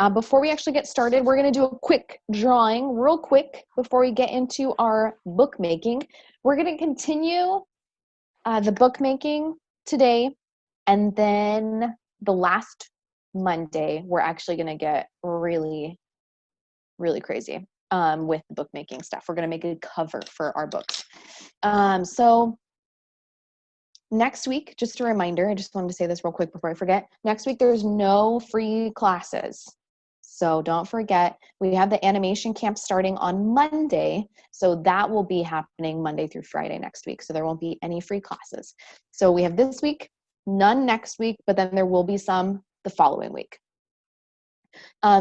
Before we actually get started, we're going to do a quick drawing real quick before we get into our bookmaking. We're going to continue the bookmaking today, and then the last Monday, we're actually going to get really, really crazy with the bookmaking stuff. We're going to make a cover for our books. So next week, just a reminder, I just wanted to say this real quick before I forget. Next week, there's no free classes. So don't forget, we have the animation camp starting on Monday. So that will be happening Monday through Friday next week. So there won't be any free classes. So we have this week, none next week, but then there will be some the following week.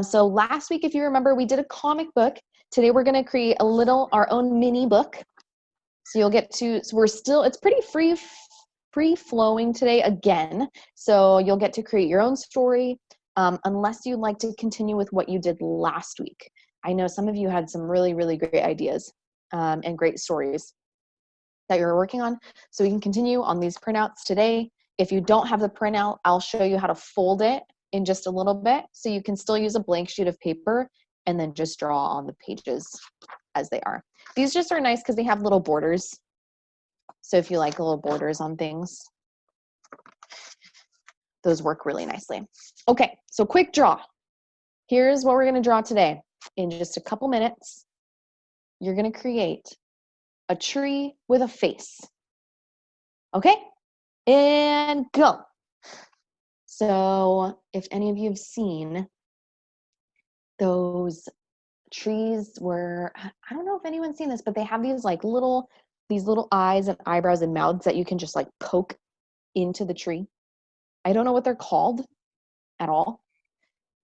So last week, if you remember, we did a comic book. Today we're going to create our own mini book. So you'll get to, so it's pretty free flowing today again. So you'll get to create your own story. Unless you'd like to continue with what you did last week. I know some of you had some really, really great ideas and great stories that you're working on. So we can continue on these printouts today. If you don't have the printout, I'll show you how to fold it in just a little bit. So you can still use a blank sheet of paper and then just draw on the pages as they are. These just are nice because they have little borders. So if you like little borders on things, those work really nicely. Okay, so quick draw. Here's what we're gonna draw today. In just a couple minutes, you're gonna create a tree with a face. Okay, and go. So if any of you have seen those trees where, I don't know if anyone's seen this, but they have these like little eyes and eyebrows and mouths that you can just like poke into the tree. I don't know what they're called at all,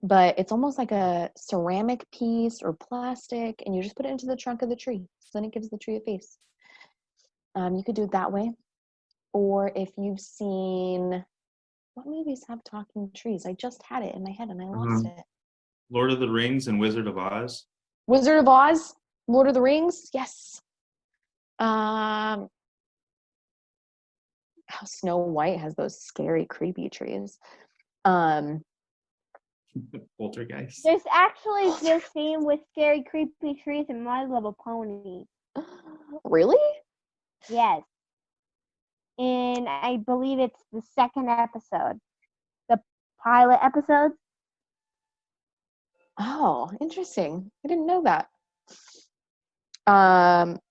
but it's almost like a ceramic piece or plastic, and you just put it into the trunk of the tree. So then it gives the tree a face. You could do it that way. Or if you've seen, what movies have talking trees? I just had it in my head and I lost it. Lord of the Rings and Wizard of Oz. Wizard of Oz, Lord of the Rings, yes. How Snow White has those scary, creepy trees. Poltergeist. There's actually this scene with scary, creepy trees in My Little Pony. Really? Yes. And I believe it's the second episode. The pilot episode. Oh, interesting. I didn't know that.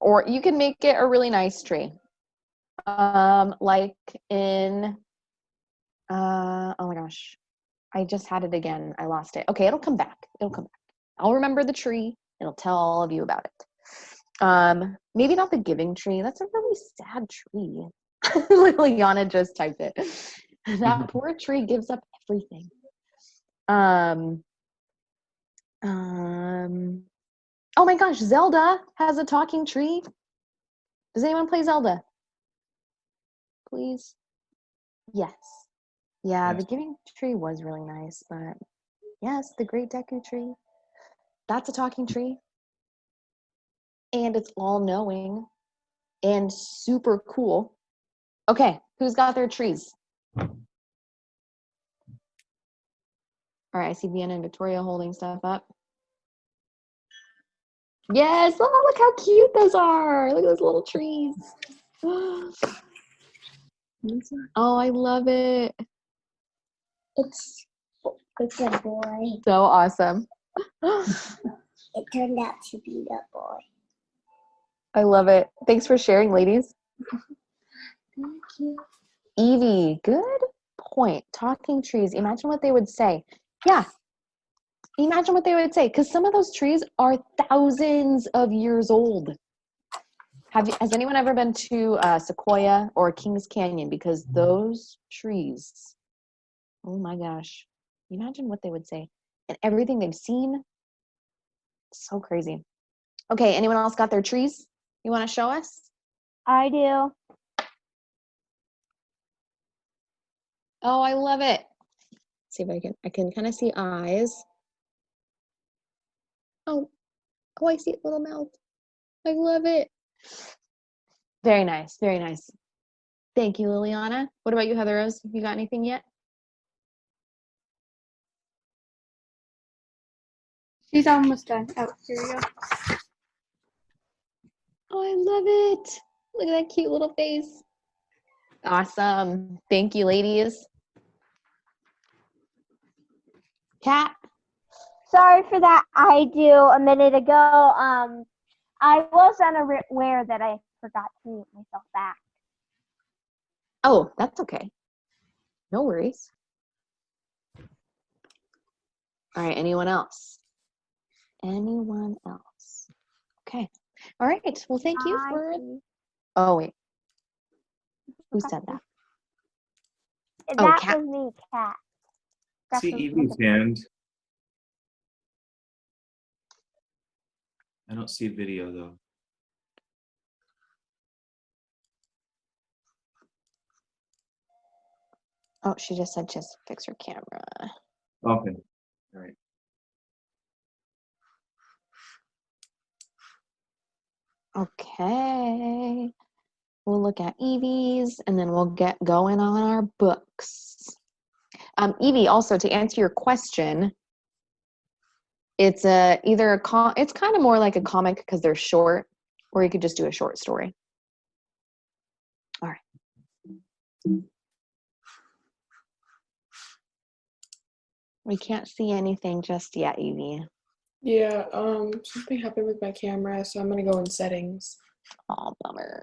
Or you can make it a really nice tree. Like in, oh my gosh, I just had it again. I lost it. Okay, it'll come back. I'll remember the tree and I'll tell all of you about it. Maybe not the giving tree. That's a really sad tree. Liliana just typed it. That poor tree gives up everything. Oh my gosh, Zelda has a talking tree. Does anyone play Zelda? Please? Yes. Yeah, Yes. the giving tree was really nice, but yes, the Great Deku tree. That's a talking tree. And it's all-knowing and super cool. Okay, who's got their trees? All right, I see Vienna and Victoria holding stuff up. Yes, oh, look how cute those are. Look at those little trees. Oh, I love it. It's a boy. So awesome. It turned out to be the boy. I love it. Thanks for sharing, ladies. Thank you. Evie, good point. Talking trees. Imagine what they would say. Yeah. Imagine what they would say, because some of those trees are thousands of years old. Has anyone ever been to Sequoia or Kings Canyon? Because those trees, oh my gosh. Imagine what they would say. And everything they've seen. So crazy. Okay, anyone else got their trees you want to show us? I do. Oh, I love it. Let's see if I can kind of see eyes. Oh, I see a little mouth. I love it. Very nice, very nice. Thank you, Liliana. What about you, Heather Rose? Have you got anything yet? She's almost done. Oh, here you go. Oh, I love it. Look at that cute little face. Awesome. Thank you, ladies. Kat? Sorry for that. I do a minute ago. I was unaware that I forgot to mute myself back. Oh, that's okay. No worries. All right, anyone else? Anyone else? Okay. All right. Well, thank you for. Oh, wait. Who said that? Oh, That Kat. was me, Kat. See Evie's hand. I don't see video though. Oh, she just said just fix her camera. Okay. All right. Okay. We'll look at Evie's and then we'll get going on our books. Evie, also to answer your question, it's it's kind of more like a comic because they're short, or you could just do a short story. All right. We can't see anything just yet, Evie. Yeah, something happened with my camera, so I'm gonna go in settings. Oh, bummer.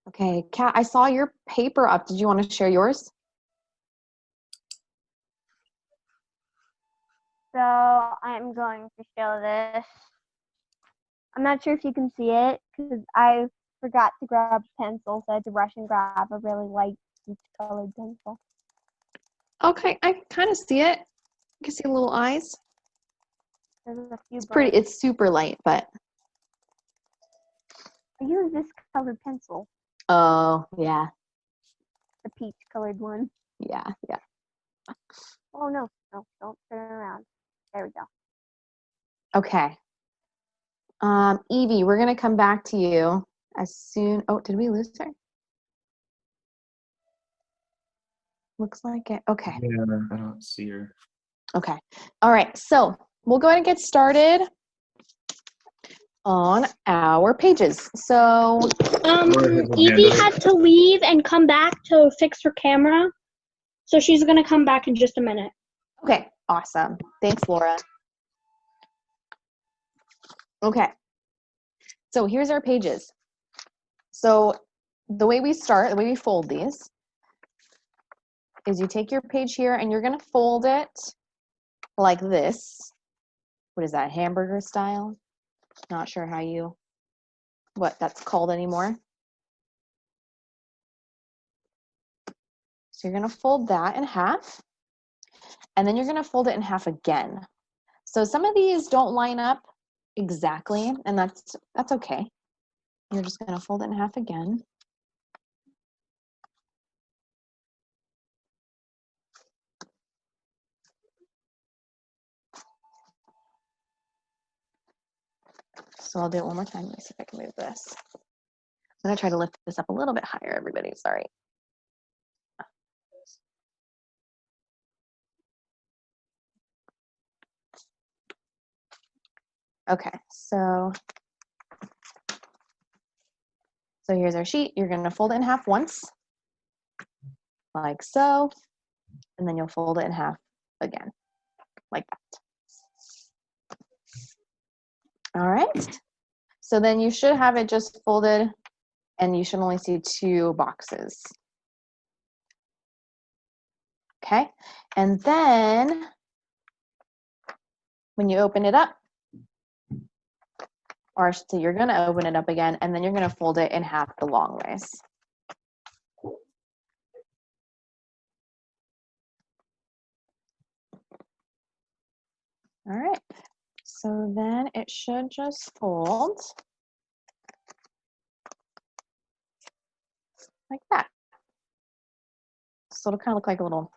Okay, Kat, I saw your paper up. Did you want to share yours? So I'm going to show this. I'm not sure if you can see it because I forgot to grab a pencil, so I had to rush and grab a really light peach-colored pencil. Okay, I can kind of see it. I can see little eyes. There's a few It's pretty. birds. It's super light, but. I use this colored pencil, Oh, yeah. the peach-colored one. Yeah. Oh no, don't turn around. There we go. Okay. Evie, we're gonna come back to you as soon. Oh, did we lose her? Looks like it. Okay. Yeah, I don't see her. Okay. All right. So we'll go ahead and get started on our pages. So Evie had to leave and come back to fix her camera, so she's gonna come back in just a minute. okay, awesome. Thanks, Laura. Okay. So here's our pages. So the way we start, the way we fold these is you take your page here and you're gonna fold it like this. What is that, hamburger style? Not sure what that's called anymore. So you're gonna fold that in half, and then you're gonna fold it in half again. So some of these don't line up exactly, and that's okay. You're just gonna fold it in half again. So I'll do it one more time. Let me see if I can move this. I'm gonna try to lift this up a little bit higher, everybody, sorry. Okay, so here's our sheet. You're gonna fold it in half once, like so, and then you'll fold it in half again, like that. All right, so then you should have it just folded, and you should only see 2 boxes. Okay, and then when you open it up, or I should say you're gonna open it up again, and then you're gonna fold it in half the long ways. All right, so then it should just fold like that. So it'll kind of look like a little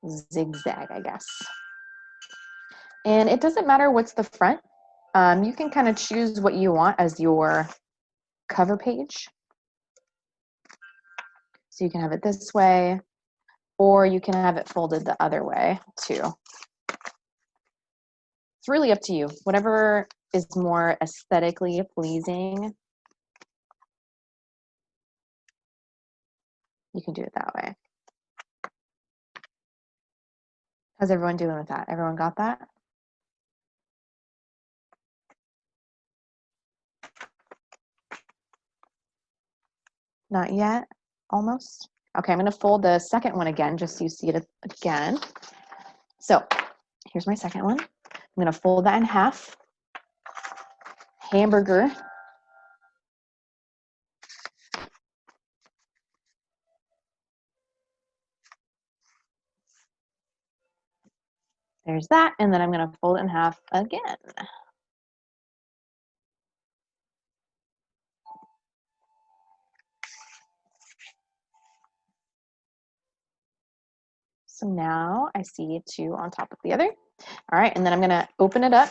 zigzag, I guess. And it doesn't matter what's the front. You can kind of choose what you want as your cover page. So you can have it this way, or you can have it folded the other way too. It's really up to you. Whatever is more aesthetically pleasing, you can do it that way. How's everyone doing with that? Everyone got that? Not yet? Almost? Okay, I'm going to fold the second one again just so you see it again. So here's my second one. I'm going to fold that in half. Hamburger. There's that, and then I'm going to fold it in half again. So now I see two on top of the other. All right, and then I'm going to open it up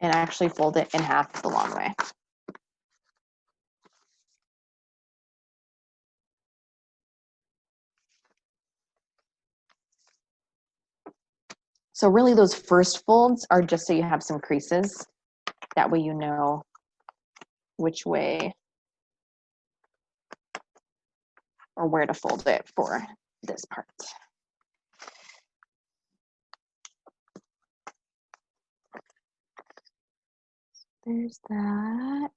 and actually fold it in half the long way. So really those first folds are just so you have some creases. That way you know which way or where to fold it for this part. There's that.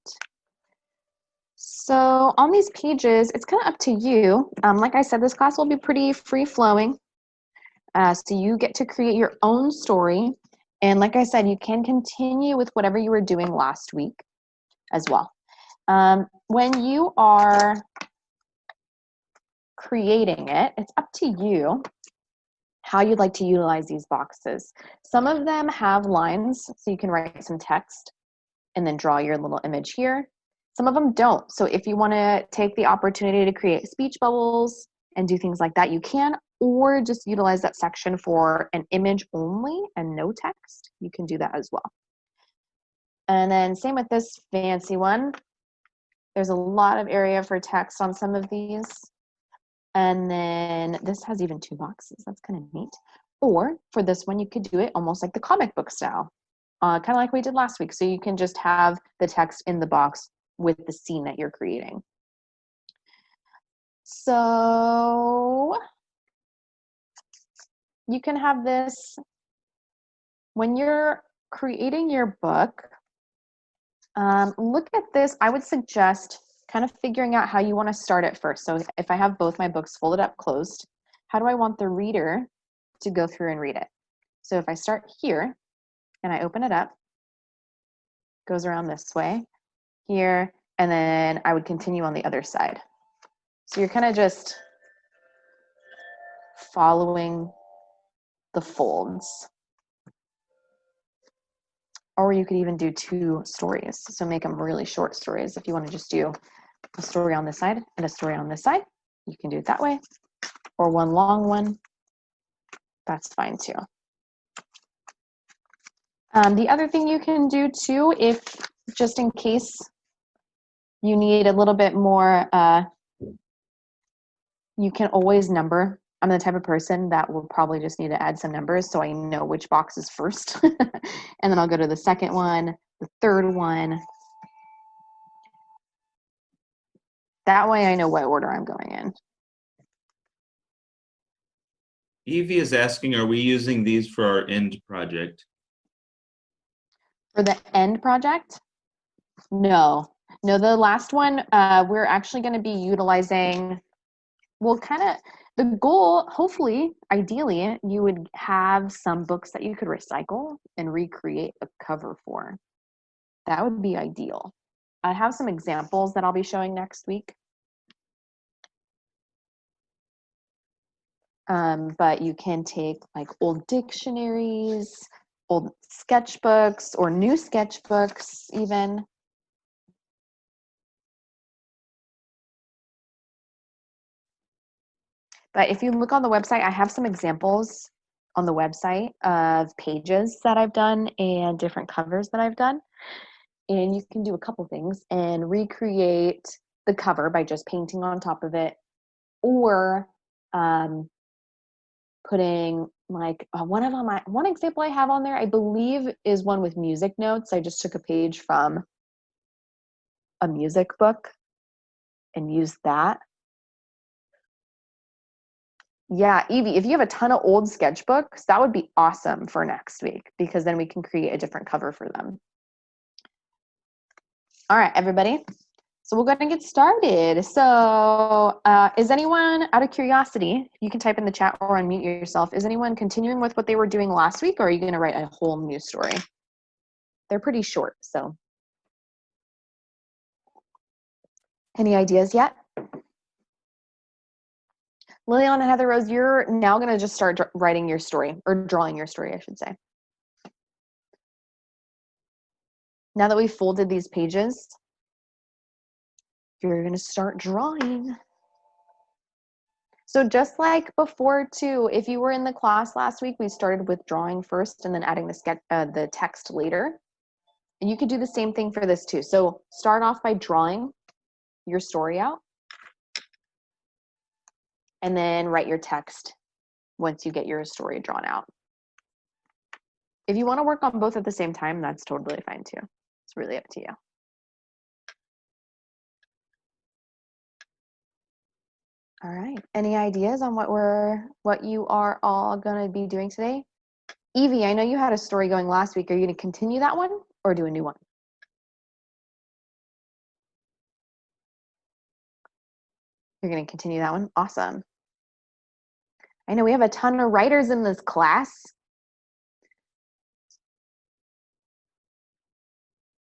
So on these pages, it's kind of up to you. Like I said, this class will be pretty free-flowing. So you get to create your own story. And like I said, you can continue with whatever you were doing last week as well. When you are creating it, it's up to you how you'd like to utilize these boxes. Some of them have lines, so you can write some text and then draw your little image here. Some of them don't. So if you want to take the opportunity to create speech bubbles and do things like that, you can, or just utilize that section for an image only and no text. You can do that as well. And then same with this fancy one. There's a lot of area for text on some of these. And then this has even two boxes. That's kind of neat. Or for this one, you could do it almost like the comic book style, kind of like we did last week. So you can just have the text in the box with the scene that you're creating. So you can have this when you're creating your book. Look at this. I would suggest kind of figuring out how you want to start it first. So if I have both my books folded up closed, how do I want the reader to go through and read it? So if I start here and I open it up, it goes around this way, here, and then I would continue on the other side. So you're kind of just following the folds. Or you could even do two stories. So make them really short stories. If you want to just do a story on this side and a story on this side, you can do it that way. Or one long one, that's fine too. The other thing you can do too, if just in case you need a little bit more, you can always number. I'm the type of person that will probably just need to add some numbers so I know which box is first. And then I'll go to the second one, the third one. That way I know what order I'm going in. Evie is asking, are we using these for our end project? For the end project? No. No, the last one, we're actually going to be utilizing, well, kind of, the goal, hopefully, ideally, you would have some books that you could recycle and recreate a cover for. That would be ideal. I have some examples that I'll be showing next week. But you can take like old dictionaries, old sketchbooks, or new sketchbooks even. But if you look on the website, I have some examples on the website of pages that I've done and different covers that I've done. And you can do a couple things and recreate the cover by just painting on top of it, or putting like one example I have on there, I believe, is one with music notes. I just took a page from a music book and used that. Yeah, Evie, if you have a ton of old sketchbooks, that would be awesome for next week, because then we can create a different cover for them. All right, everybody. So we're going to get started. So is anyone, out of curiosity, you can type in the chat or unmute yourself, is anyone continuing with what they were doing last week, or are you going to write a whole new story? They're pretty short, so. Any ideas yet? Lilian and Heather Rose, you're now going to just start writing your story, or drawing your story, I should say. Now that we've folded these pages, you're going to start drawing. So just like before too, if you were in the class last week, we started with drawing first and then adding the text later. And you could do the same thing for this too. So start off by drawing your story out, and then write your text once you get your story drawn out. If you want to work on both at the same time, that's totally fine too. It's really up to you. All right. Any ideas on what you are all going to be doing today? Evie, I know you had a story going last week. Are you going to continue that one or do a new one? You're going to continue that one? Awesome. I know we have a ton of writers in this class.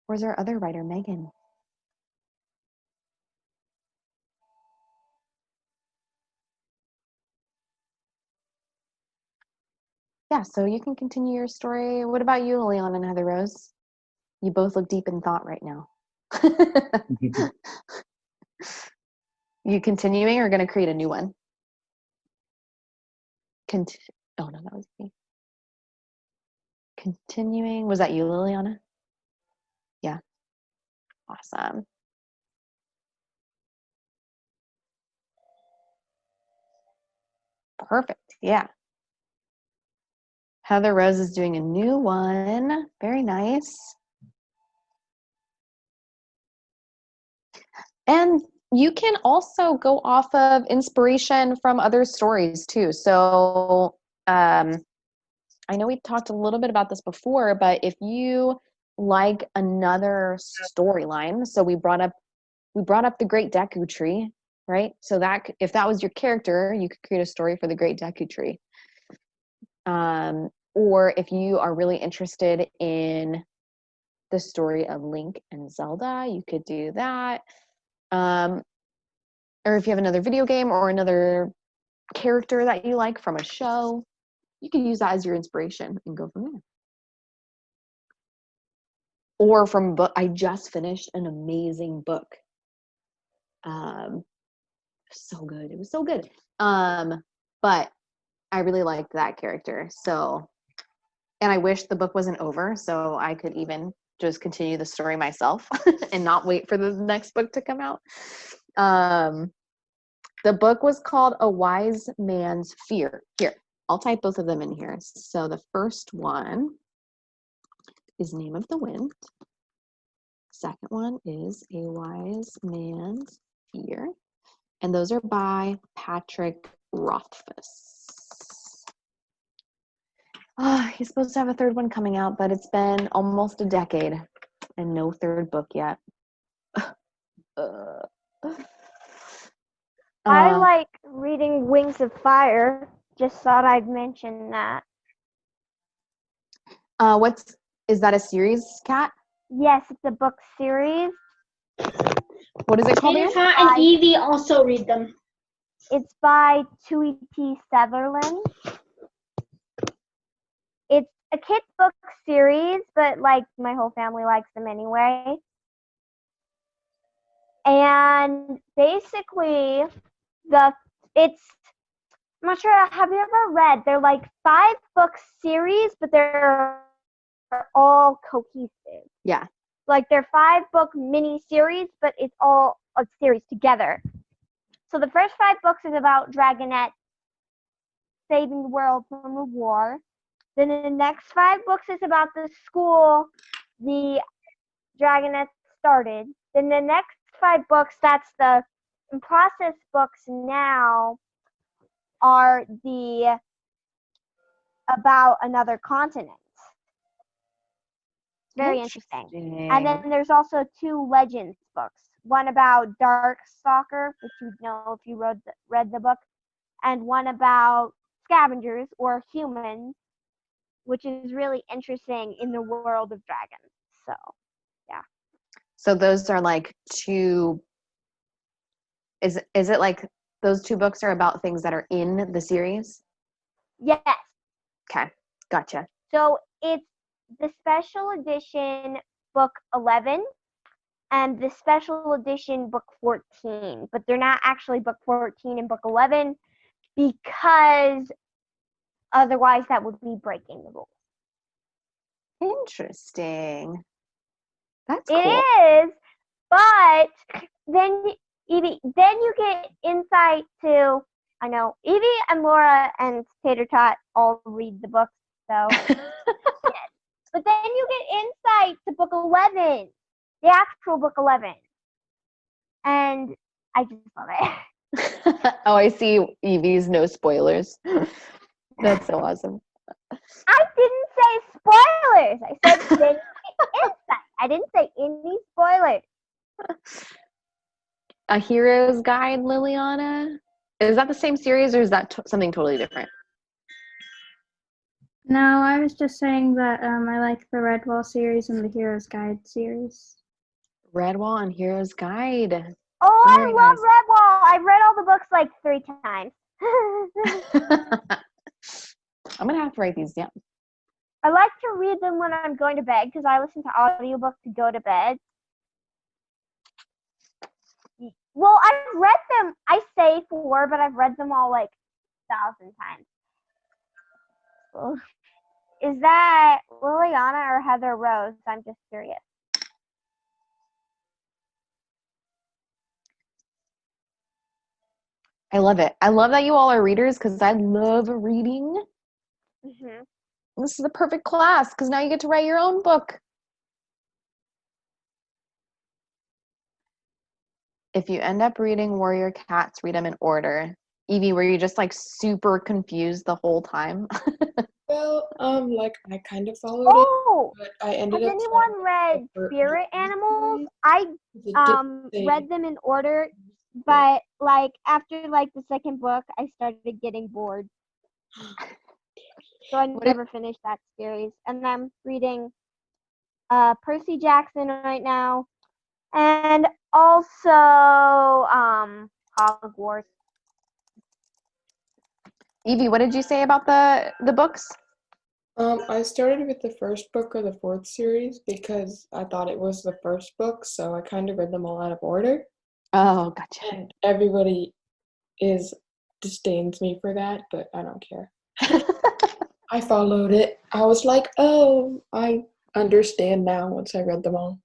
Where's our other writer, Megan? Yeah, so you can continue your story. What about you, Leon and Heather Rose? You both look deep in thought right now. You continuing or going to create a new one? Oh, no, that was me. Continuing. Was that you, Liliana? Yeah. Awesome. Perfect. Yeah. Heather Rose is doing a new one. Very nice. And you can also go off of inspiration from other stories too. So I know we talked a little bit about this before, but if you like another storyline, so we brought up the Great Deku Tree, right? So that if that was your character, you could create a story for the Great Deku Tree. Or if you are really interested in the story of Link and Zelda, you could do that. Or if you have another video game or another character that you like from a show, you can use that as your inspiration and go from there. Or from a book. I just finished an amazing book. So good. It was so good. But I really liked that character. So, and I wish the book wasn't over so I could even just continue the story myself and not wait for the next book to come out. The book was called A Wise Man's Fear. Here, I'll type both of them in here. So the first one is Name of the Wind. Second one is A Wise Man's Fear. And those are by Patrick Rothfuss. He's supposed to have a third one coming out, but it's been almost a decade and no third book yet. I like reading Wings of Fire. Just thought I'd mention that. Is that a series, Kat? Yes, it's a book series. What is it called again? Kat and Evie also read them. It's by Tui T. Sutherland. It's a kid's book series, but like my whole family likes them anyway. And basically, I'm not sure, have you ever read? They're like 5-book series, but they're all cohesive. Yeah. Like they're 5-book mini series, but it's all a series together. So the first 5 books is about Dragonette saving the world from a war. Then the next 5 books is about the school the Dragonette started. Then the next 5 books, that's the in process books now, are the about another continent. Very interesting. And then there's also 2 Legends books. One about Darkstalker, which you would know if you read the book, and one about scavengers or humans, which is really interesting in the world of dragons. So, yeah. So those are like 2. Is it like those 2 books are about things that are in the series? Yes. Okay, gotcha. So it's the special edition book 11 and the special edition book 14, but they're not actually book 14 and book 11 because otherwise that would be breaking the rules. Interesting. That's cool. It is, but then Evie, then you get insight to, I know Evie and Laura and Tater Tot all read the books, so yes. But then you get insight to book 11, the actual book 11, and I just love it. Oh, I see Evie's no spoilers. That's so awesome. I didn't say spoilers. I said then you get insight. I didn't say any spoilers. A Hero's Guide, Liliana? Is that the same series or is that something totally different? No, I was just saying that I like the Redwall series and the Hero's Guide series. Redwall and Hero's Guide. Oh, Very I love nice. Redwall. I've read all the books like 3 times. I'm going to have to write these down. I like to read them when I'm going to bed because I listen to audiobooks to go to bed. Well, I've read them. I say 4, but I've read them all like 1,000 times. So, is that Liliana or Heather Rose? I'm just curious. I love it. I love that you all are readers because I love reading. Mm-hmm. This is the perfect class because now you get to write your own book. If you end up reading Warrior Cats, read them in order. Evie, were you just like super confused the whole time? Well, like I kind of followed Oh, it, but I ended has up anyone read Spirit Animals? I read them in order, but like after like the second book, I started getting bored. So I never finished that series. And I'm reading Percy Jackson right now, and also Hogwarts. Evie, what did you say about the books? I started with the first book of the 4th series because I thought it was the first book, so I kind of read them all out of order. Oh, gotcha. And everybody disdains me for that, but I don't care. I followed it. I was like, oh, I understand now once I read them all.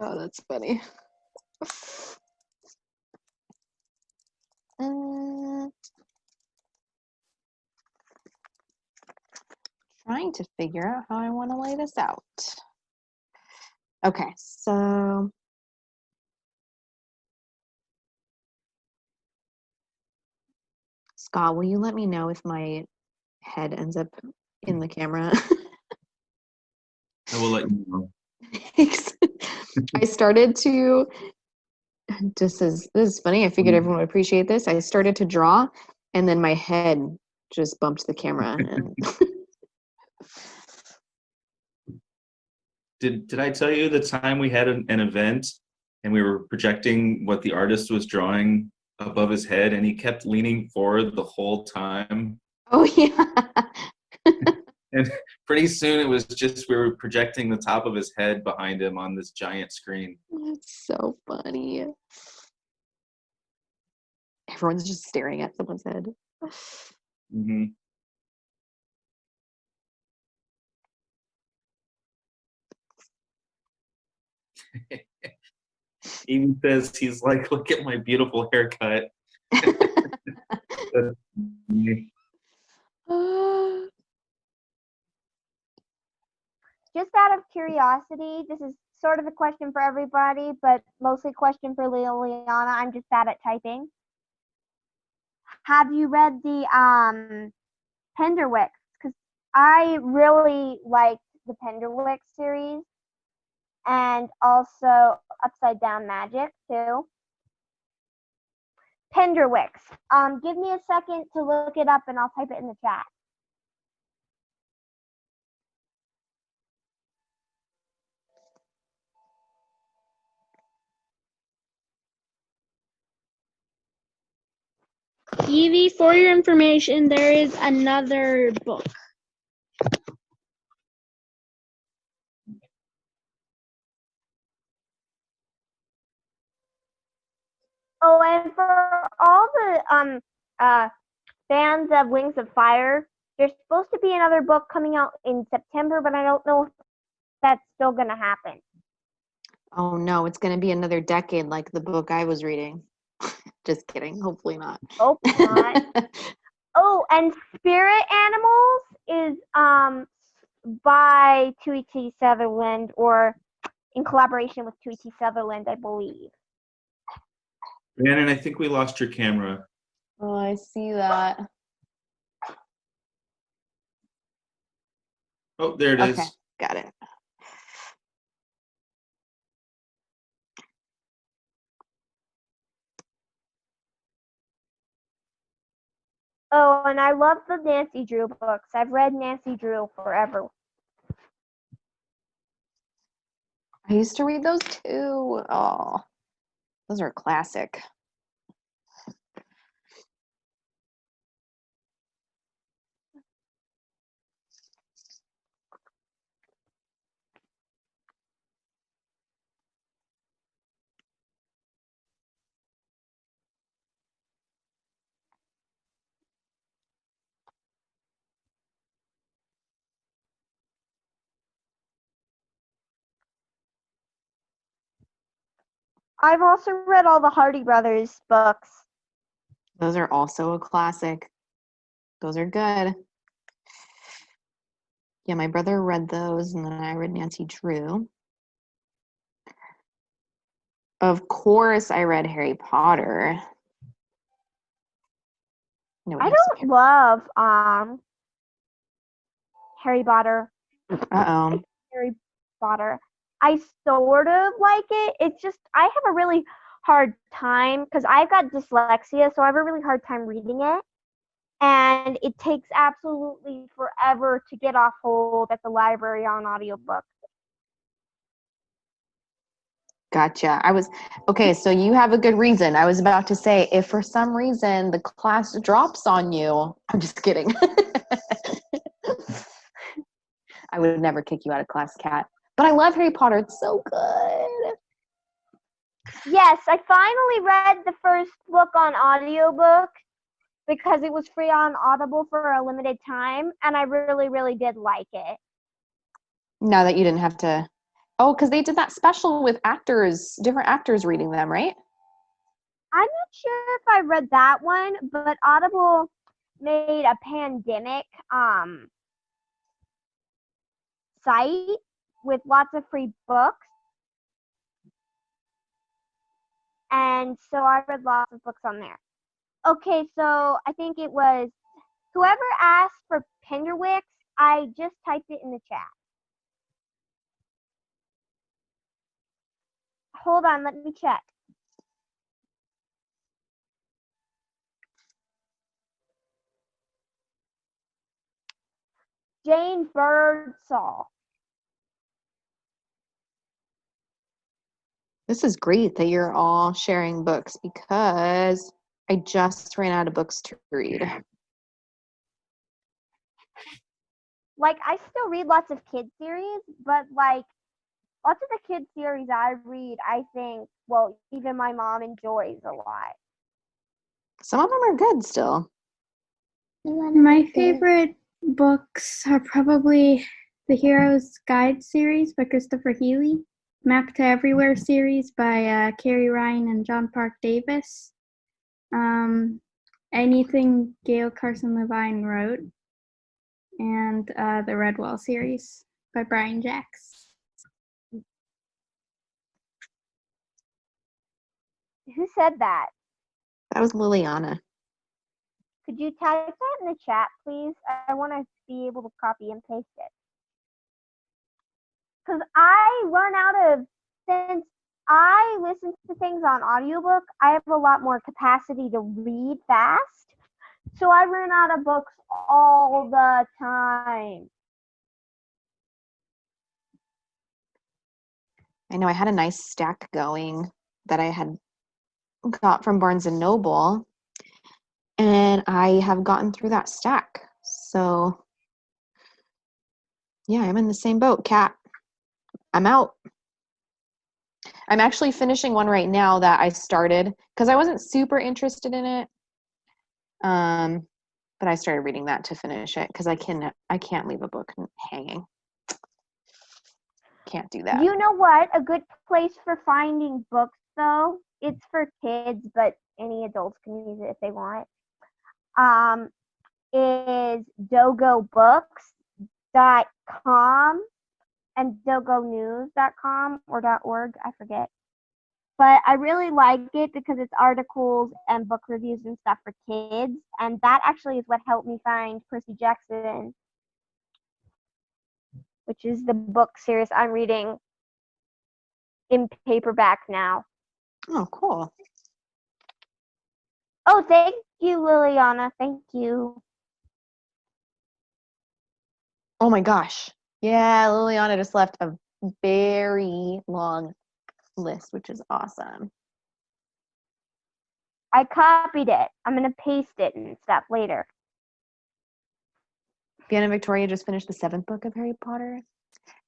Oh, that's funny. Trying to figure out how I want to lay this out. Okay, so Scott, will you let me know if my head ends up in the camera? I will let you know. Thanks. I started to this is funny. I figured everyone would appreciate this. I started to draw and then my head just bumped the camera and Did I tell you the time we had an event and we were projecting what the artist was drawing above his head and he kept leaning forward the whole time? oh yeah. And pretty soon it was just we were projecting the top of his head behind him on this giant screen. That's so funny. Everyone's just staring at someone's head. Mm-hmm. Even says he's like, look at my beautiful haircut. just out of curiosity, this is sort of a question for everybody, but mostly a question for Liana. I'm just bad at typing. Have you read the Penderwicks? Because I really liked the Penderwicks series, and also Upside Down Magic too. Penderwicks. Give me a second to look it up, and I'll type it in the chat. Evie, for your information, there is another book. Oh, and for all the fans of Wings of Fire, there's supposed to be another book coming out in September, but I don't know if that's still gonna happen. Oh no, it's going to be another decade like the book I was reading. Just kidding. Hopefully not. Hope not. Oh, and Spirit Animals is by T. Sutherland, or in collaboration with T. Sutherland, I believe. Rhiannon, I think we lost your camera. Oh, I see that. Oh, there it is. Okay, got it. Oh, and I love the Nancy Drew books. I've read Nancy Drew forever. I used to read those too. Oh, those are classic. I've also read all the Hardy Brothers books. Those are also a classic. Those are good. Yeah, my brother read those, and then I read Nancy Drew. Of course, I read Harry Potter. I don't love Harry Potter. Uh-oh. Harry Potter. I sort of like it. It's just I have a really hard time because I've got dyslexia, so I have a really hard time reading it. And it takes absolutely forever to get off hold at the library on audiobook. Gotcha. Okay, so you have a good reason. I was about to say, if for some reason the class drops on you, I'm just kidding. I would never kick you out of class, Kat. But I love Harry Potter. It's so good. Yes, I finally read the first book on audiobook because it was free on Audible for a limited time, and I really, really did like it. Now that you didn't have to. Oh, because they did that special with actors, different actors reading them, right? I'm not sure if I read that one, but Audible made a pandemic site with lots of free books. And so I read lots of books on there. Okay, so I think it was whoever asked for Penderwicks, I just typed it in the chat. Hold on, let me check. Jane Birdsall. This is great that you're all sharing books because I just ran out of books to read. Like, I still read lots of kid series, but like lots of the kid series I read, I think, well, even my mom enjoys a lot. Some of them are good still. My favorite books are probably the Hero's Guide series by Christopher Healy, Map to Everywhere series by Carrie Ryan and John Park Davis, anything Gail Carson Levine wrote, and the Redwall series. by Brian Jacks. Who said that? That was Liliana. Could you type that in the chat, please? I want to be able to copy and paste it. Because I run out of, since I listen to things on audiobook, I have a lot more capacity to read fast. So I run out of books all the time. I know I had a nice stack going that I had got from Barnes and Noble, and I have gotten through that stack. So yeah, I'm in the same boat, Kat. I'm out. I'm actually finishing one right now that I started because I wasn't super interested in it. But I started reading that to finish it because I can't leave a book hanging. Can't do that. You know what? A good place for finding books, though, it's for kids, but any adults can use it if they want. Is dogobooks.com and dogonews.com or .org, I forget. But I really like it because it's articles and book reviews and stuff for kids, and that actually is what helped me find Percy Jackson, which is the book series I'm reading in paperback now. Oh, cool. Oh, thank you, Liliana. Thank you. Oh my gosh. Yeah, Liliana just left a very long list, which is awesome. I copied it. I'm going to paste it and stuff later. Fiona and Victoria just finished the 7th book of Harry Potter.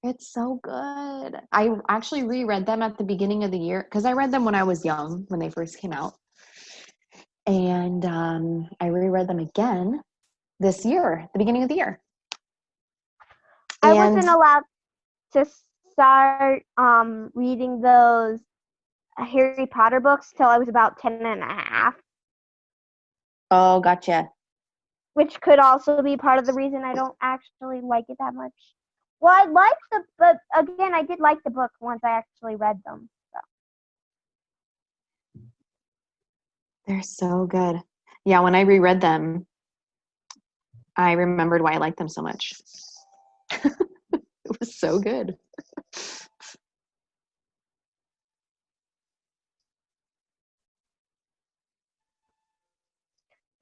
It's so good. I actually reread them at the beginning of the year because I read them when I was young, when they first came out. And I reread them again this year, the beginning of the year. I wasn't allowed to start reading those Harry Potter books till I was about 10 and a half. Oh, gotcha. Which could also be part of the reason I don't actually like it that much. Well, I liked but again, I did like the book once I actually read them. So. They're so good. Yeah, when I reread them, I remembered why I liked them so much. It was so good.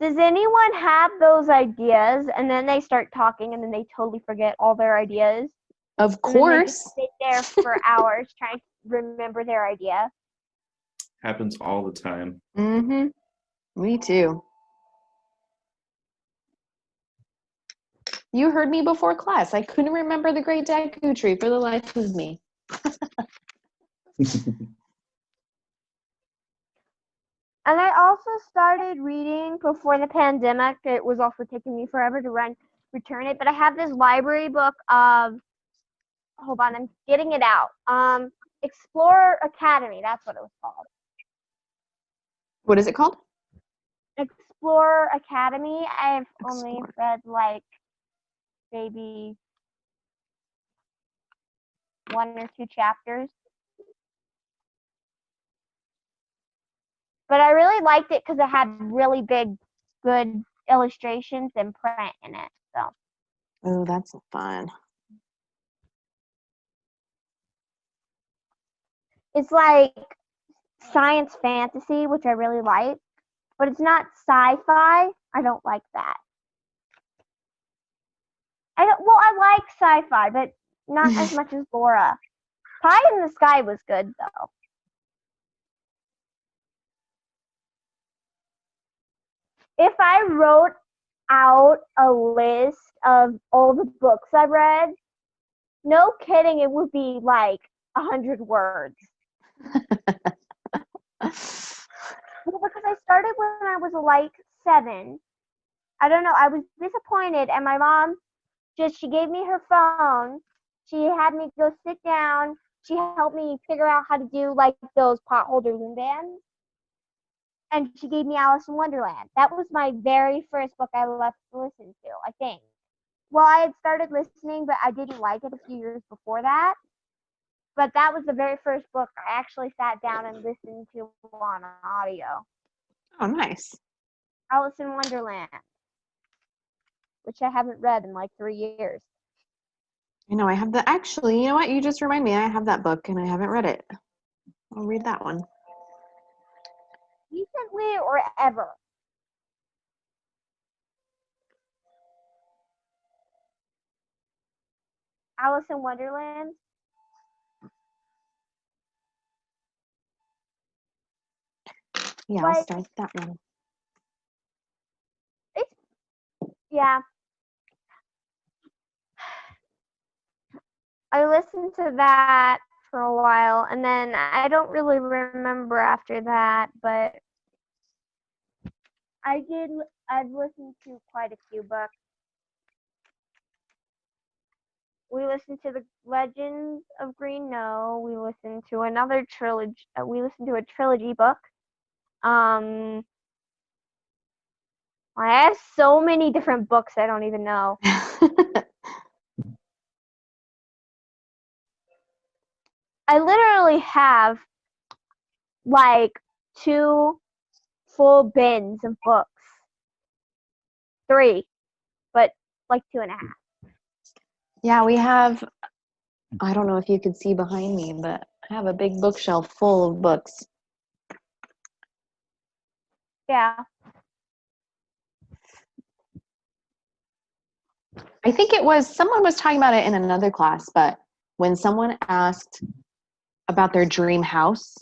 Does anyone have those ideas and then they start talking and then they totally forget all their ideas? Of And then they course. just sit there for hours trying to remember their idea. Happens all the time. Mm-hmm. Me too. You heard me before class. I couldn't remember the Great Dagu Tree for the life of me. And I also started reading before the pandemic. It was also taking me forever to return it. But I have this library book of, hold on, I'm getting it out. Explorer Academy, that's what it was called. What is it called? Explorer Academy. I've only Explorer. read like maybe 1 or 2 chapters. But I really liked it because it had really big, good illustrations and print in it. So. Oh, that's fun. It's like science fantasy, which I really like, but it's not sci-fi. I don't like that. I like sci-fi, but not as much as Laura. Pie in the Sky was good though. If I wrote out a list of all the books I read, no kidding, it would be like 100 words. Well, because I started when I was like 7. I don't know. I was disappointed, and my mom she gave me her phone. She had me go sit down. She helped me figure out how to do like those potholder loom bands. And she gave me Alice in Wonderland. That was my very first book I left to listen to, I think. Well, I had started listening, but I didn't like it a few years before that. But that was the very first book I actually sat down and listened to on audio. Oh, nice. Alice in Wonderland, which I haven't read in like 3 years. You know, I have the actually, you know what? You just remind me, I have that book and I haven't read it. I'll read that one. Recently or ever? Alice in Wonderland? Yeah, I'll Like, start that one. yeah. I listened to that for a while, and then I don't really remember after that, but I've listened to quite a few books. We listened to the Legends of Green Snow. We listened to another trilogy. We listened to a trilogy book. I have so many different books I don't even know. I literally have like 2 full bins of books. 3, but like 2.5. Yeah, we have, I don't know if you could see behind me, but I have a big bookshelf full of books. Yeah. I think it was, someone was talking about it in another class, but when someone asked about their dream house,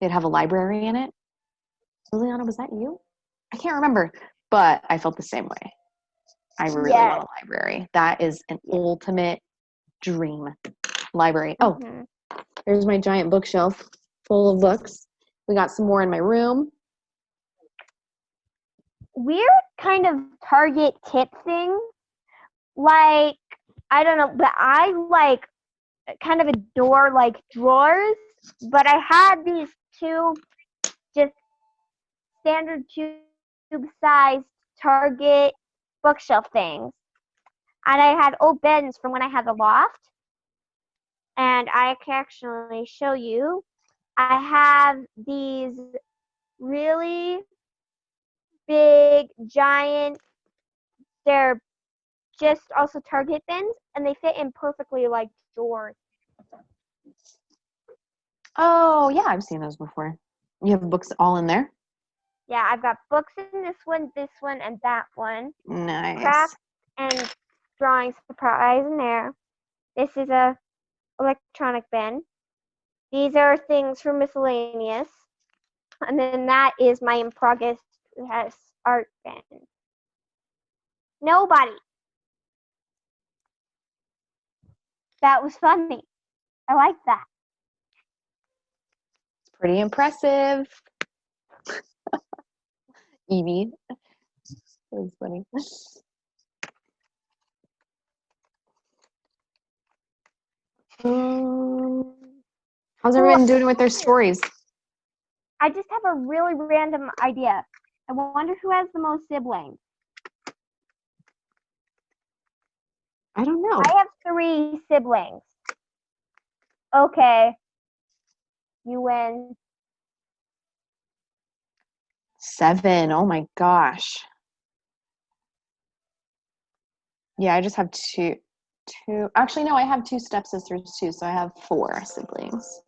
they'd have a library in it. Liliana, was that you? I can't remember, but I felt the same way. I really want a library. That is an ultimate dream library. Oh, there's my giant bookshelf full of books. We got some more in my room. Weird kind of Target tip thing. Like, I don't know, but I like kind of adore like drawers, but I had these 2 just standard tube sized Target bookshelf things. And I had old bins from when I had the loft. And I can actually show you. I have these really big, giant, they're just also Target bins, and they fit in perfectly like drawers. Oh, yeah, I've seen those before. You have books all in there? Yeah, I've got books in this one, and that one. Nice. Craft and drawing supplies in there. This is a electronic bin. These are things for miscellaneous. And then that is my in progress art bin. Nobody. That was funny. I like that. It's pretty impressive. Evie. That was funny. How's everyone doing with their stories? I just have a really random idea. I wonder who has the most siblings. I don't know. I have 3 siblings. Okay. You win. 7. Oh my gosh. Yeah, I just have two. Actually, no, I have 2 stepsisters too, so I have 4 siblings.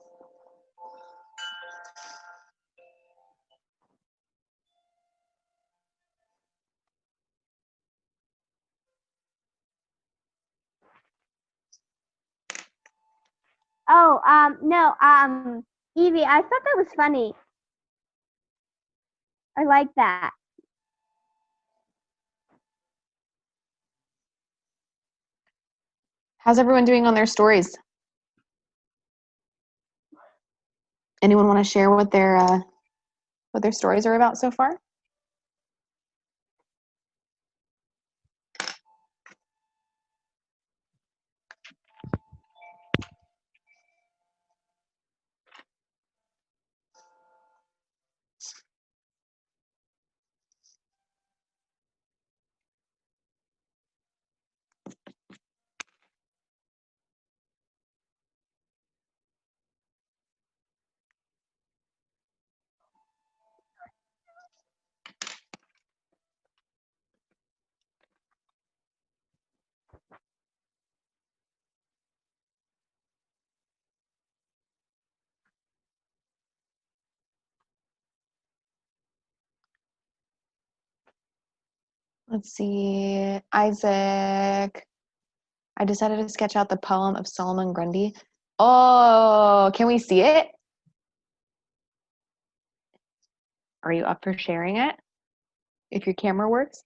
Oh, no, Evie, I thought that was funny. I like that. How's everyone doing on their stories? Anyone want to share what their stories are about so far? Let's see. Isaac. I decided to sketch out the poem of Solomon Grundy. Oh, can we see it? Are you up for sharing it? If your camera works?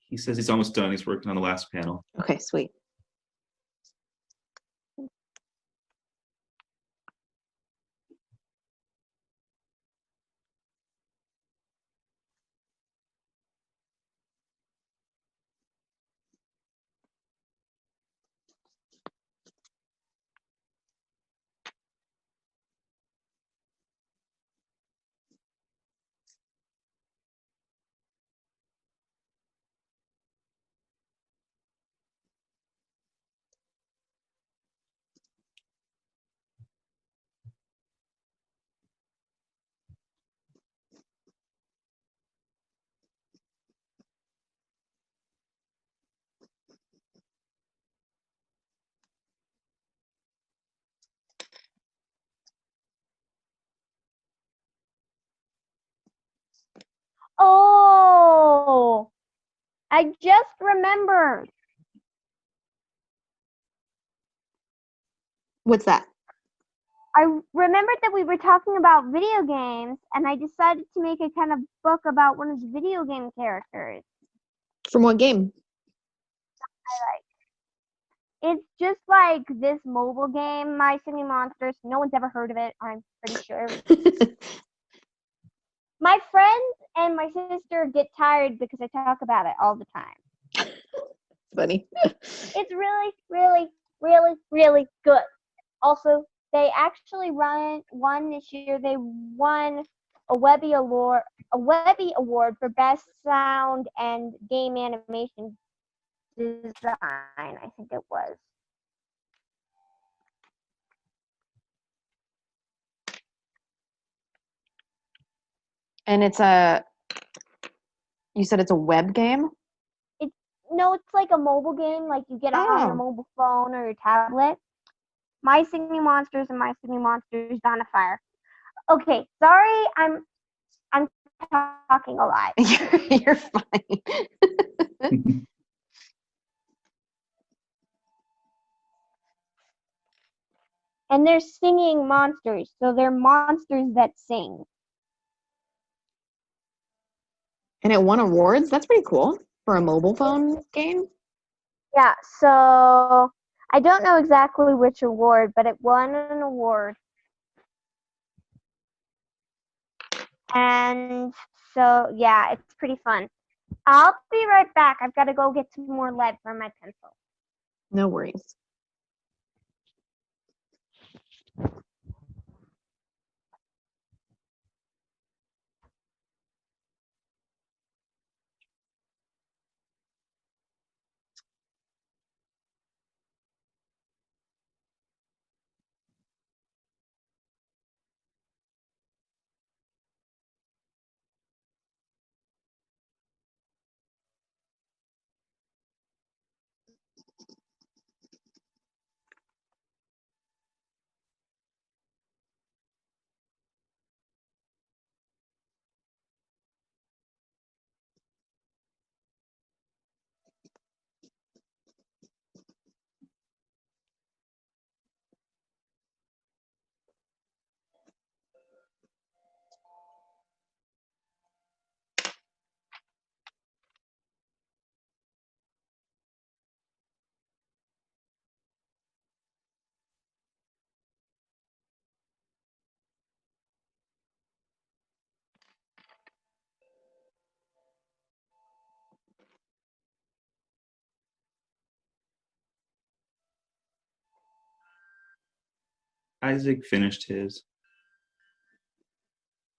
He says he's almost done. He's working on the last panel. Okay, sweet. Oh, I just remembered. What's that? I remembered that we were talking about video games, and I decided to make a kind of book about one of the video game characters. From what game? It's just like this mobile game, My Singing Monsters. No one's ever heard of it, I'm pretty sure. My friends and my sister get tired because I talk about it all the time. Funny. It's really, really, really, really good. Also, they actually won this year. They won a Webby Award for Best Sound and Game Animation Design, I think it was. And you said it's a web game? No, it's like a mobile game, like you get on your Oh. mobile phone or your tablet. My Singing Monsters and My Singing Monsters Dawn of Fire. Okay, sorry, I'm talking a lot. You're fine. And they're singing monsters, so they're monsters that sing. And it won awards? That's pretty cool for a mobile phone game. Yeah, so I don't know exactly which award, but it won an award. And so, yeah, it's pretty fun. I'll be right back. I've got to go get some more lead for my pencil. No worries. Isaac finished his.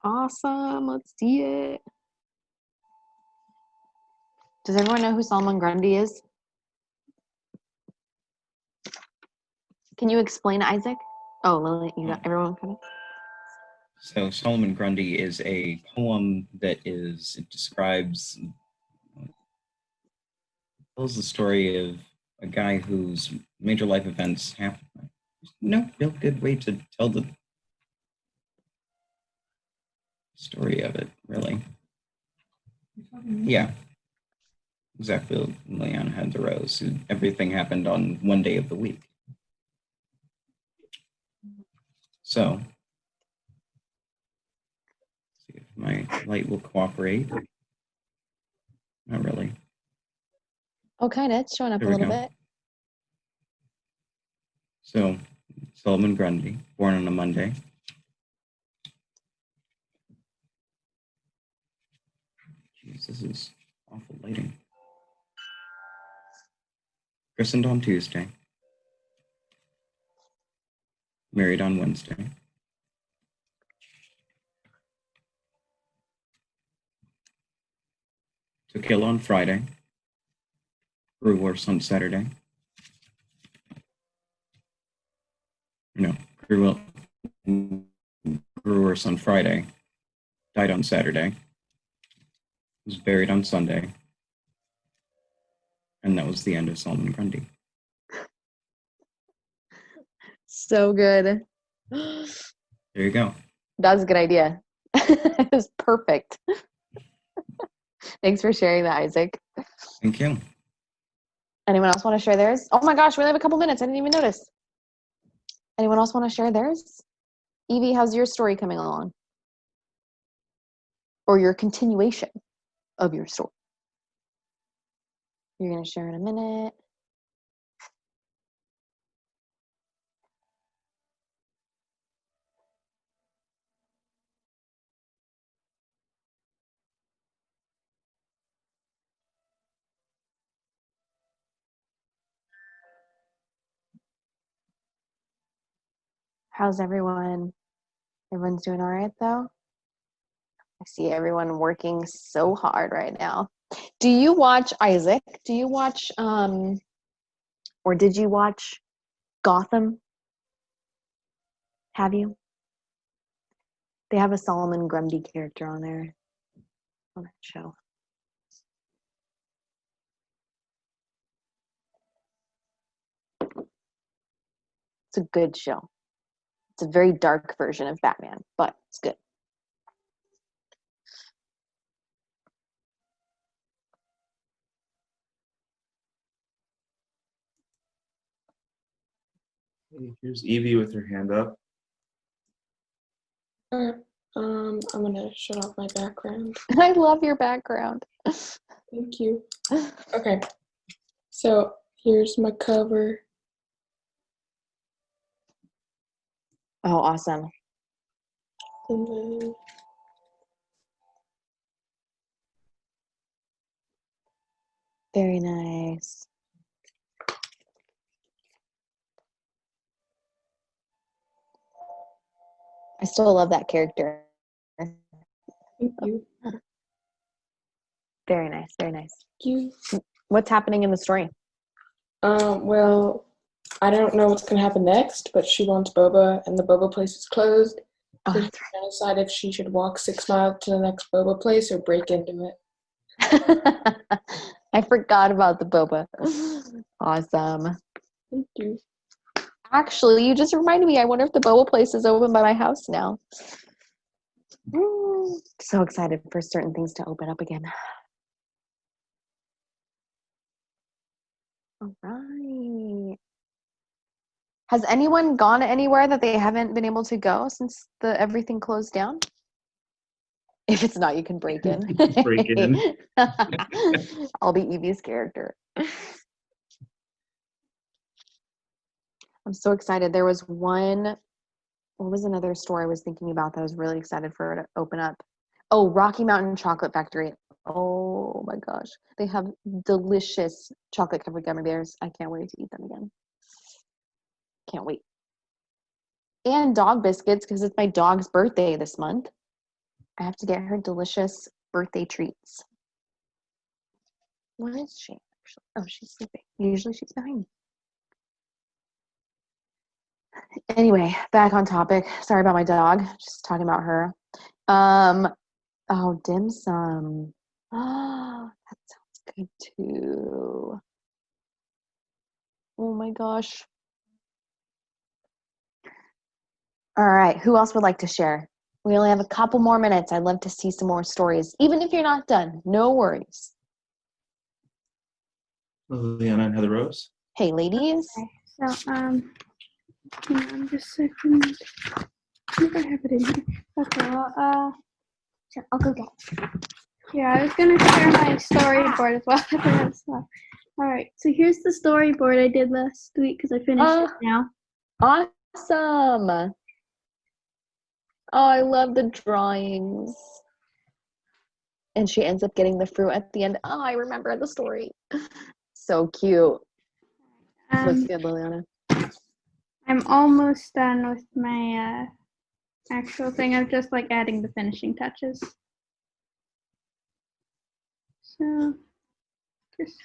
Awesome. Let's see it. Does everyone know who Solomon Grundy is? Can you explain Isaac? Oh, Lily, you got everyone coming? So Solomon Grundy is a poem that describes tells the story of a guy whose major life events happen. No real good way to tell the story of it, really. Yeah, exactly. Leon had the rose. Everything happened on one day of the week. So, see if my light will cooperate. Not really. Oh, kind of. It's showing up There a we little go. bit. So, Solomon Grundy, born on a Monday. Jeez, this is awful lighting. Christened on Tuesday. Married on Wednesday. To kill on Friday. Grew worse on Saturday. No, grew worse on Friday. Died on Saturday. Was buried on Sunday. And that was the end of Solomon Grundy. So good. There you go. That's a good idea. It was perfect. Thanks for sharing that, Isaac. Thank you. Anyone else want to share theirs? Oh my gosh, we only have a couple minutes. I didn't even notice. Anyone else want to share theirs? Evie, how's your story coming along? Or your continuation of your story? You're going to share in a minute. How's everyone? Everyone's doing all right, though? I see everyone working so hard right now. Do you watch, Isaac? Do you watch, or did you watch Gotham? Have you? They have a Solomon Grundy character on there, on that show. It's a good show. It's a very dark version of Batman, but it's good. Here's Evie with her hand up. Alright. I'm gonna shut off my background. I love your background. Thank you. Okay. So here's my cover. Oh, awesome. And then Very nice. I still love that character. thank you. Very nice, very nice. Thank you. What's happening in the story? Well, I don't know what's gonna happen next, but she wants boba, and the boba place is closed. Oh, So she's that's trying to decide if she should walk 6 miles to the next boba place or break into it. right. I forgot about the boba. Awesome. Thank you. Actually, you just reminded me. I wonder if the boba place is open by my house now. So excited for certain things to open up again. All right. Has anyone gone anywhere that they haven't been able to go since everything closed down? If it's not, you can break in. Break in. I'll be Evie's character. I'm so excited. There was one, what was another store I was thinking about that I was really excited for it to open up? Oh, Rocky Mountain Chocolate Factory. Oh my gosh. They have delicious chocolate covered gummy bears. I can't wait to eat them again. Can't wait. And dog biscuits because it's my dog's birthday this month. I have to get her delicious birthday treats. Where is she actually? Oh, she's sleeping. Usually she's behind me. Anyway, back on topic. Sorry about my dog. Just talking about her. Oh, dim sum. Oh, that sounds good too. Oh my gosh. All right, who else would like to share? We only have a couple more minutes. I'd love to see some more stories. Even if you're not done, no worries. Liliana and Heather Rose. Hey, ladies. Okay, so, hang on just a second. I think I have it in here. Okay, well, So I'll go get it. yeah, I was gonna share my storyboard as well. So, all right, so here's the storyboard I did last week because I finished it now. Awesome. Oh, I love the drawings. And she ends up getting the fruit at the end. Oh, I remember the story. So cute. Looks good, Liliana. I'm almost done with my actual thing. I'm just like adding the finishing touches. So, just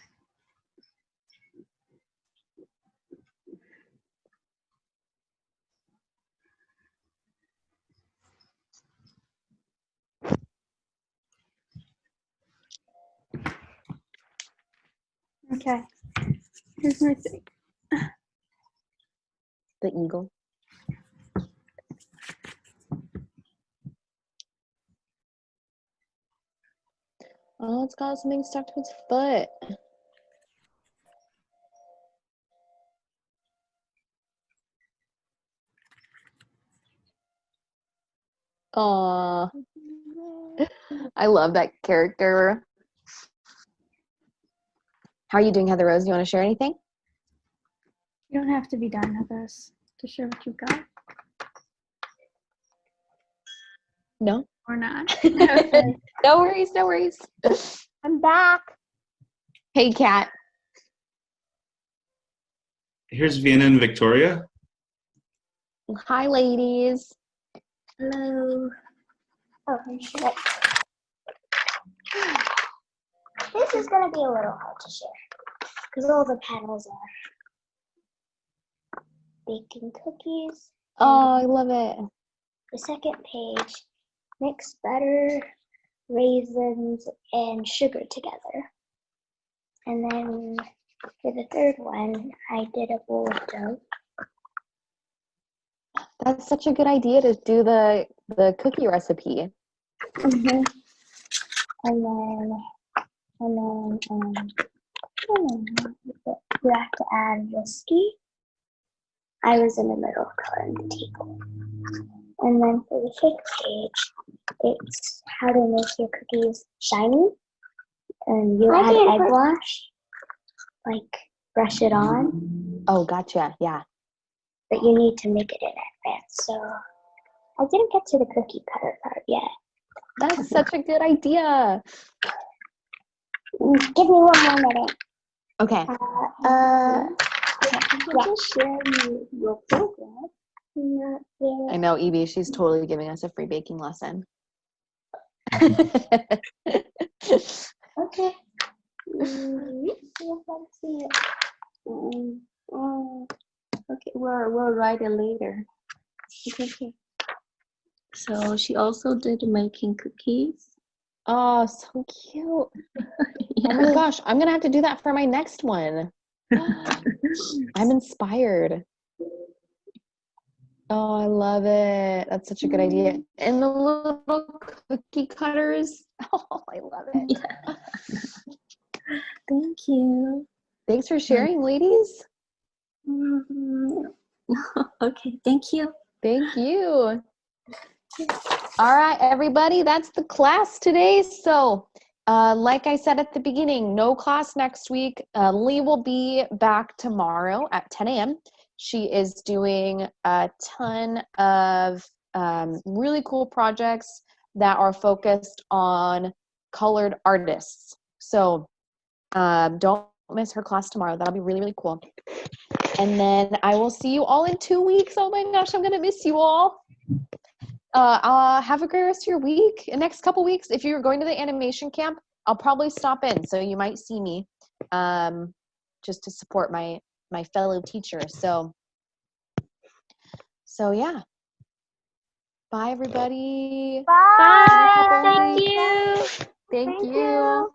okay. Here's my thing. The eagle. Oh, it's got something stuck to its foot. Aw. I love that character. How are you doing, Heather Rose? You want to share anything? You don't have to be done with this to share what you got No? or not. No worries, no worries. I'm back. Hey, Kat. Here's Vienna and Victoria. Hi, ladies. Hello. Oh, shit. This is gonna be a little hard to share because all the panels are baking cookies. Oh, I love it. The second page, mix butter, raisins, and sugar together. And then for the third one, I did a bowl of dough. That's such a good idea to do the cookie recipe. And then you have to add whiskey. I was in the middle of coloring the table. And then for the fifth page, it's how to make your cookies shiny. And you add egg wash, like brush it on, Oh, gotcha. Yeah. but you need to make it in advance. So I didn't get to the cookie cutter part yet. That's such a good idea. Give me one more minute. Okay. Yeah. Share your progress. Not I know, Evie, she's totally giving us a free baking lesson. Okay. Let's see it. Okay, we'll write it later. Okay. So she also did making cookies. Oh, so cute. Oh my gosh, I'm gonna have to do that for my next one. I'm inspired. Oh, I love it. That's such a good idea. And the little cookie cutters. Oh, I love it. Yeah. Thank you. Thanks for sharing, ladies. Okay, thank you. Thank you. All right, everybody, that's the class today. So, like I said at the beginning, no class next week. Lee will be back tomorrow at 10 a.m. She is doing a ton of really cool projects that are focused on colored artists. So, don't miss her class tomorrow. That'll be really, really cool. And then I will see you all in 2 weeks. Oh my gosh, I'm going to miss you all. Have a great rest of your week. Next couple weeks, if you're going to the animation camp, I'll probably stop in, so you might see me, just to support my fellow teachers. So yeah. Bye, everybody. Bye. Thank you. Thank you.